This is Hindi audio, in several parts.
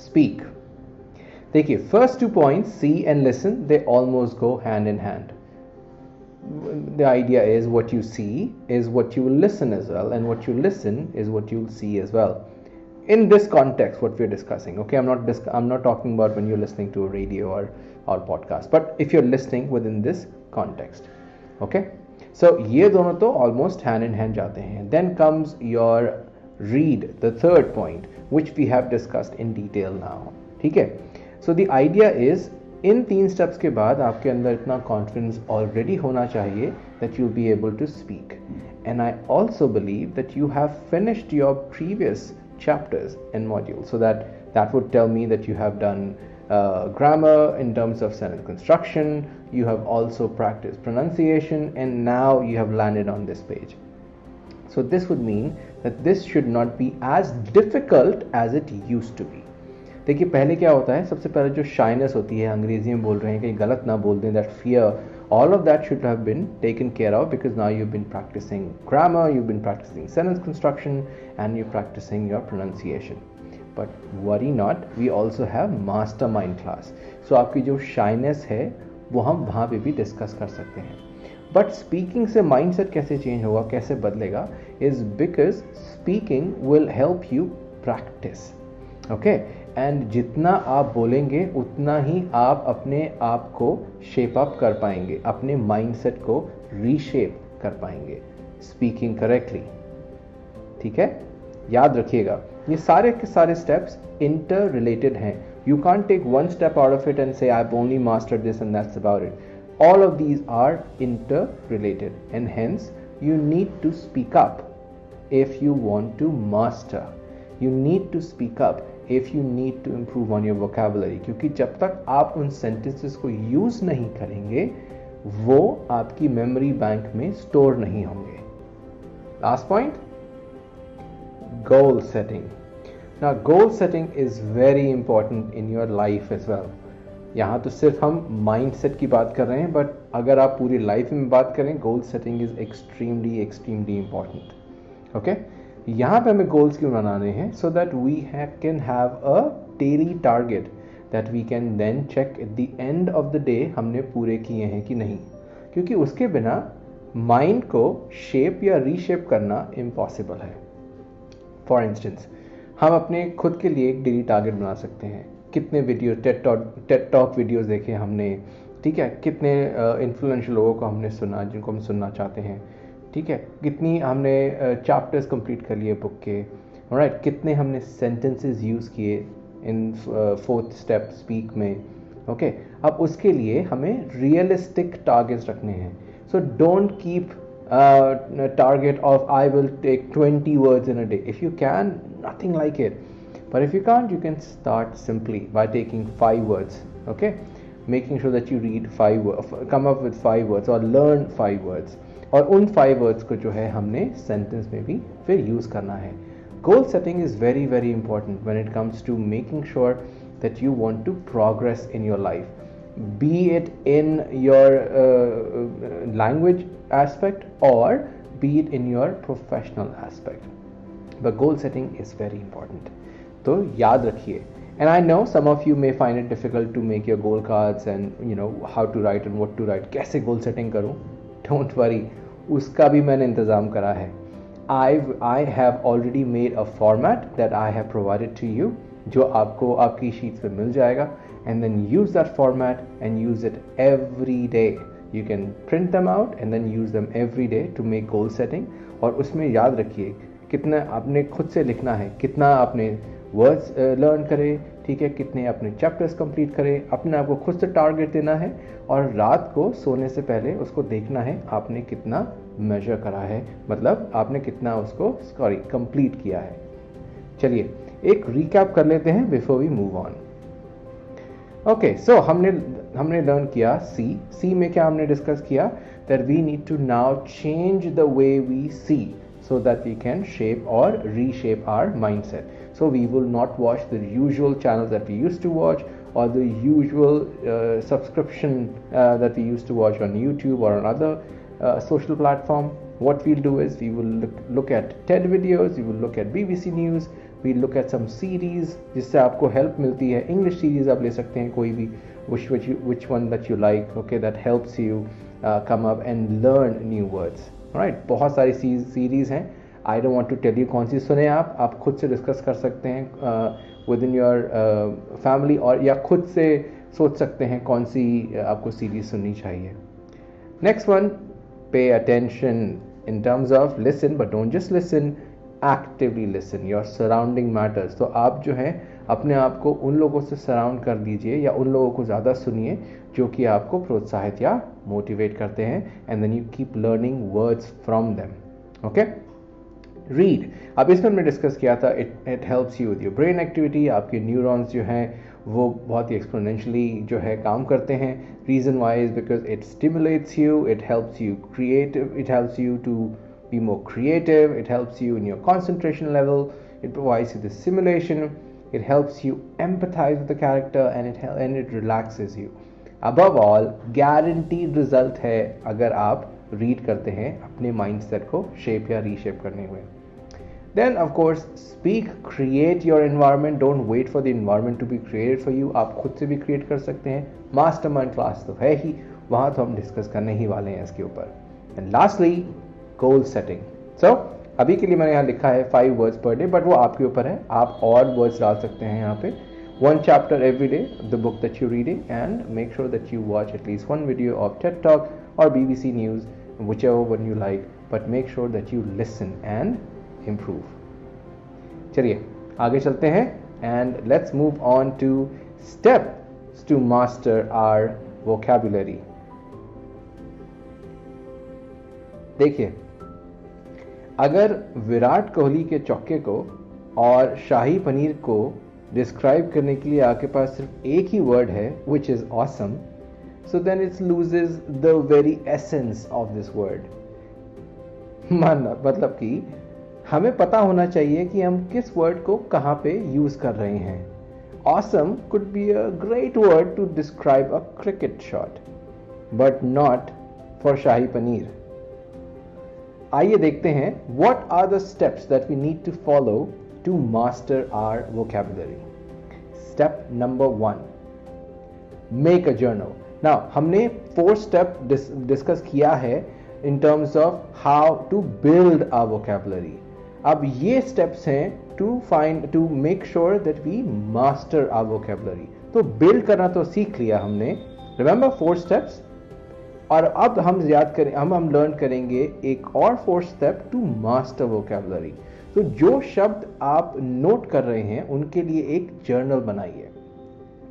speak. देखिए, first 2 points, see and listen, they almost go hand in hand. The idea is what you see is what you will listen as well, and what you listen is what you'll see as well. In this context, what we're discussing, okay, I'm not talking about when you're listening to a radio or podcast, but if you're listening within this context, okay. So ये दोनों तो almost hand in hand जाते हैं. Then comes your read, the third point, which we have discussed in detail now. ठीक है. So the idea is, in 3 steps के बाद आपके अंदर इतना confidence already होना चाहिए that you'll be able to speak. And I also believe that you have finished your previous chapters and modules, so that would tell me that you have done grammar in terms of sentence construction, you have also practiced pronunciation, and now you have landed on this page. So this would mean that this should not be as difficult as it used to be. देखिए, पहले क्या होता है, सबसे पहले जो शाइनेस होती है, अंग्रेजी में बोल रहे हैं, कहीं गलत ना बोल दें, that fear, all of that should have been taken care of, because now you've been practicing grammar, you've been practicing sentence construction, and you're practicing your pronunciation. But worry not, we also have mastermind class. So आपकी जो शाइनेस है वो हम वहाँ पे भी डिस्कस कर सकते हैं. बट स्पीकिंग से माइंडसेट कैसे चेंज होगा, कैसे बदलेगा, is because speaking will help you practice. Okay, and जितना आप बोलेंगे उतना ही आप अपने आप को शेप अप कर पाएंगे, अपने माइंडसेट को रीशेप कर पाएंगे स्पीकिंग करेक्टली. ठीक है, याद रखिएगा, ये सारे के सारे स्टेप्स इंटर रिलेटेड हैं. You can't take one step out of it and say I have only mastered this and that's about it. All of these are interrelated, and hence you need to speak up if you want to master. You need to speak up if you need to improve on your vocabulary, क्योंकि जब तक आप उन sentences को use नहीं करेंगे वो आपकी memory bank में store नहीं होंगे. Last point, goal setting. Now goal setting is very important in your life as well. यहाँ तो सिर्फ हम माइंडसेट की बात कर रहे हैं, बट अगर आप पूरी लाइफ में बात करें, goal setting is extremely important. Okay, यहाँ पे हमें गोल्स क्यों बनाने हैं, so that we can have a daily target that we can then check at the end of the day हमने पूरे किए हैं कि नहीं, क्योंकि उसके बिना माइंड को शेप या रीशेप करना इम्पॉसिबल है. फॉर इंस्टेंस, हम अपने खुद के लिए एक डेली टारगेट बना सकते हैं. कितने वीडियो टेड टॉक वीडियोस देखे हमने, ठीक है, कितने इन्फ्लुएंशियल लोगों को हमने सुना जिनको हम सुनना चाहते हैं, ठीक है, कितनी हमने चैप्टर्स कंप्लीट कर लिए बुक के, राइट, कितने हमने सेंटेंसेस यूज़ किए इन 4th स्टेप स्पीक में. ओके, अब उसके लिए हमें रियलिस्टिक टारगेट्स रखने हैं. So don't keep target of I will take 20 words in a day. If you can, nothing like it. But if you can't, you can start simply by taking 5 words. Okay, making sure that you read 5 words, come up with 5 words or learn 5 words. और उन 5 words को जो है हमने sentence में भी फिर use करना है. Goal setting is very very important when it comes to making sure that you want to progress in your life, be it in your language aspect or be it in your professional aspect. But goal setting is very important. तो याद रखिए. And I know some of you may find it difficult to make your goal cards and you know how to write and what to write. कैसे goal setting करूँ? Don't worry, उसका भी मैंने इंतज़ाम करा है. I have already made a format that I have provided to you, जो आपको आपकी शीट्स पे मिल जाएगा, and then use that format and use it every day. You can print them out and then use them every day to make goal setting. और उसमें याद रखिए कितना आपने खुद से लिखना है, कितना आपने वर्ड्स लर्न करें, ठीक है, कितने अपने चैप्टर्स कंप्लीट करें, अपने आप को खुद से टारगेट देना है, और रात को सोने से पहले उसको देखना है आपने कितना मेजर करा है, मतलब आपने कितना उसको कंप्लीट किया है. चलिए एक रिकैप कर लेते हैं before we move on. Okay, so हमने लर्न किया सी में क्या हमने डिस्कस किया, that we need to now change the way we see so that we can shape or reshape our mindset. So we will not watch the usual channels that we used to watch, or the usual subscription that we used to watch on YouTube or on other social platform. What we'll do is we will look at TED videos, we will look at BBC News, we look at some series जिससे आपको हेल्प मिलती है. इंग्लिश सीरीज आप ले सकते हैं कोई भी, which one that you like, okay, that helps you come up and learn new words. Alright, बहुत सारी सीरीज हैं. I don't want to tell you कौन सी सुने, आप खुद से डिस्कस कर सकते हैं विद इन योर फैमिली, और या खुद से सोच सकते हैं कौन सी आपको सीरीज सुननी चाहिए. Next one, pay attention in terms of listen, but don't just listen, actively listen. Your surrounding matters. तो आप जो है अपने आप को उन लोगों से सराउंड कर दीजिए या उन लोगों को ज़्यादा सुनिए जो कि आपको प्रोत्साहित या मोटिवेट करते हैं, and then you keep learning words from them. Okay? Read. अब इसमें हमने डिस्कस किया था, it helps you with your brain activity. आपके न्यूरॉन्स जो हैं वो बहुत ही एक्सपोनेंशियली जो है काम करते हैं. Reason why is because it stimulates you, it helps you creative, it helps you to be more creative, it helps you in your concentration level, it provides you the simulation, it helps you empathize with the character, and it relaxes you. above all, guaranteed result है अगर आप रीड करते हैं अपने माइंडसेट को शेप या रीशेप करने हुए. Then of course speak, create your environment, don't wait for the environment to be created for you. आप खुद से भी create कर सकते हैं. मास्टरमाइंड क्लास तो है ही, वहाँ तो हम डिस्कस करने ही वाले हैं इसके ऊपर. And lastly, goal setting. So अभी के लिए मैंने यहाँ लिखा है 5 words per day, but वो आपके ऊपर है, आप और words डाल सकते हैं यहाँ पे. 1 chapter every day, the book that you're reading, and make sure that you watch at least 1 video of TED Talk or BBC News, whichever one you like, but make sure that you listen and improve. चलिए आगे चलते हैं, and let's move on to steps to master our vocabulary. देखिए, अगर विराट कोहली के चौके को और शाही पनीर को डिस्क्राइब करने के लिए आपके पास सिर्फ एक ही वर्ड है, which is awesome, so then it loses the very essence of this word. मतलब कि हमें पता होना चाहिए कि हम किस वर्ड को कहाँ पे यूज कर रहे हैं. Awesome could be a great word to describe a cricket shot, but not for शाही पनीर. आइए देखते हैं what are the steps that we need to follow to master our vocabulary. Step number 1, make a journal. Now हमने 4 step discuss किया है in terms of how to build our vocabulary. अब ये steps हैं to make sure that we master our vocabulary. तो build करना तो सीख लिया हमने, remember 4 steps, और अब हम याद करें, हम लर्न करेंगे एक और 4 step to master vocabulary. तो जो शब्द आप नोट कर रहे हैं उनके लिए एक जर्नल बनाइए.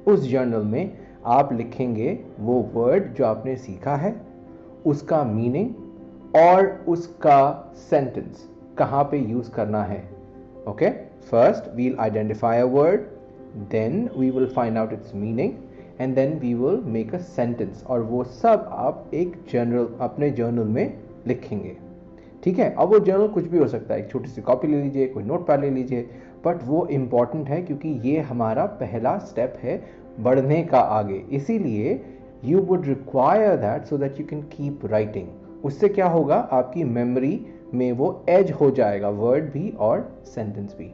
उस जर्नल में आप लिखेंगे वो वर्ड जो आपने सीखा है, उसका मीनिंग और उसका सेंटेंस कहाँ पे यूज करना है. Okay, first we'll identify a word, then we will find out its meaning, and then we will make a sentence, और वो सब आप एक जर्नल, अपने जर्नल में लिखेंगे. ठीक है, अब वो जर्नल कुछ भी हो सकता है, एक छोटी सी कॉपी ले लीजिए, कोई नोट पैड ले लीजिए, बट वो इम्पॉर्टेंट है क्योंकि ये हमारा पहला स्टेप है बढ़ने का आगे. इसीलिए you would require that so that you can keep writing. उससे क्या होगा, आपकी मेमोरी में वो एज हो जाएगा, वर्ड भी और सेंटेंस भी.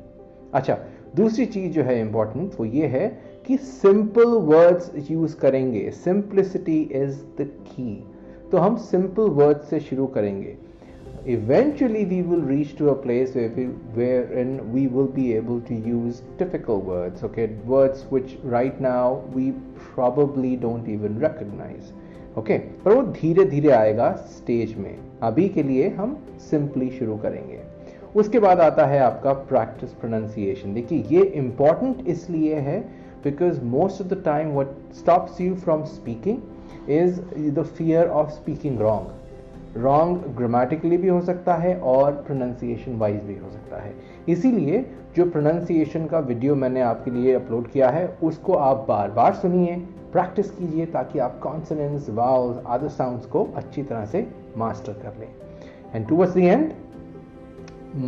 अच्छा, दूसरी चीज जो है इंपॉर्टेंट वो ये है कि सिंपल वर्ड्स यूज करेंगे. Simplicity is the key. तो हम सिंपल वर्ड्स से शुरू करेंगे. Eventually we will reach to a place wherein we will be able to use difficult words, okay, words which right now we probably don't even recognize, okay, पर वो धीरे धीरे आएगा स्टेज में. अभी के लिए हम सिंपली शुरू करेंगे. उसके बाद आता है आपका प्रैक्टिस प्रोनाउंसिएशन. देखिए ये इंपॉर्टेंट इसलिए है because most of the time what stops you from speaking is the fear of speaking wrong. Wrong grammatically भी हो सकता है और प्रोनाउंसिएशन वाइज भी हो सकता है. इसीलिए जो प्रोनाउंसिएशन का वीडियो मैंने आपके लिए अपलोड किया है उसको आप बार बार सुनिए, प्रैक्टिस कीजिए, ताकि आप कॉन्सोनेंट्स, वावल्स, अदर साउंड्स को अच्छी तरह से मास्टर कर लें. And towards the end,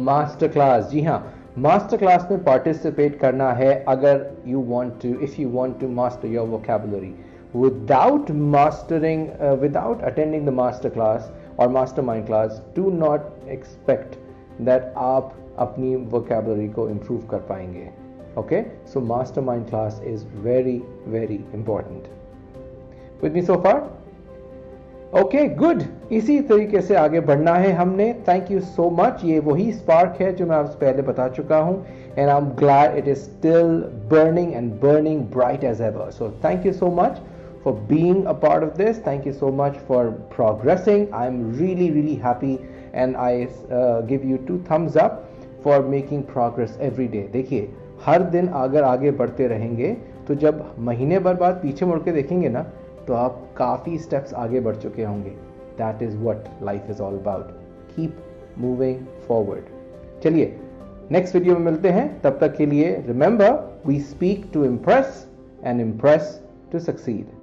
master class. जी हाँ, मास्टर क्लास में पार्टिसिपेट करना है अगर you want to, if you want to master your vocabulary. Without attending the master class or mastermind class, do not expect that आप अपनी वोकैबुलरी को इम्प्रूव कर पाएंगे. Okay, so mastermind class is very very important. With me so far? Okay, good. इसी तरीके से आगे बढ़ना है हमने. Thank you so much. ये वही स्पार्क है जो मैं आपसे पहले बता चुका हूं, and I am glad it is still burning bright as ever. So thank you so much for being a part of this. Thank you so much for progressing. I'm really happy, and I give you 2 thumbs up for making progress every day. देखिए, हर दिन अगर आगे बढ़ते रहेंगे तो जब महीने भर बाद पीछे मुड़ के देखेंगे ना, तो आप काफ़ी स्टेप्स आगे बढ़ चुके होंगे. That is what life is all about. Keep moving forward. चलिए, नेक्स्ट वीडियो में मिलते हैं. तब तक के लिए remember, we speak to impress and impress to succeed.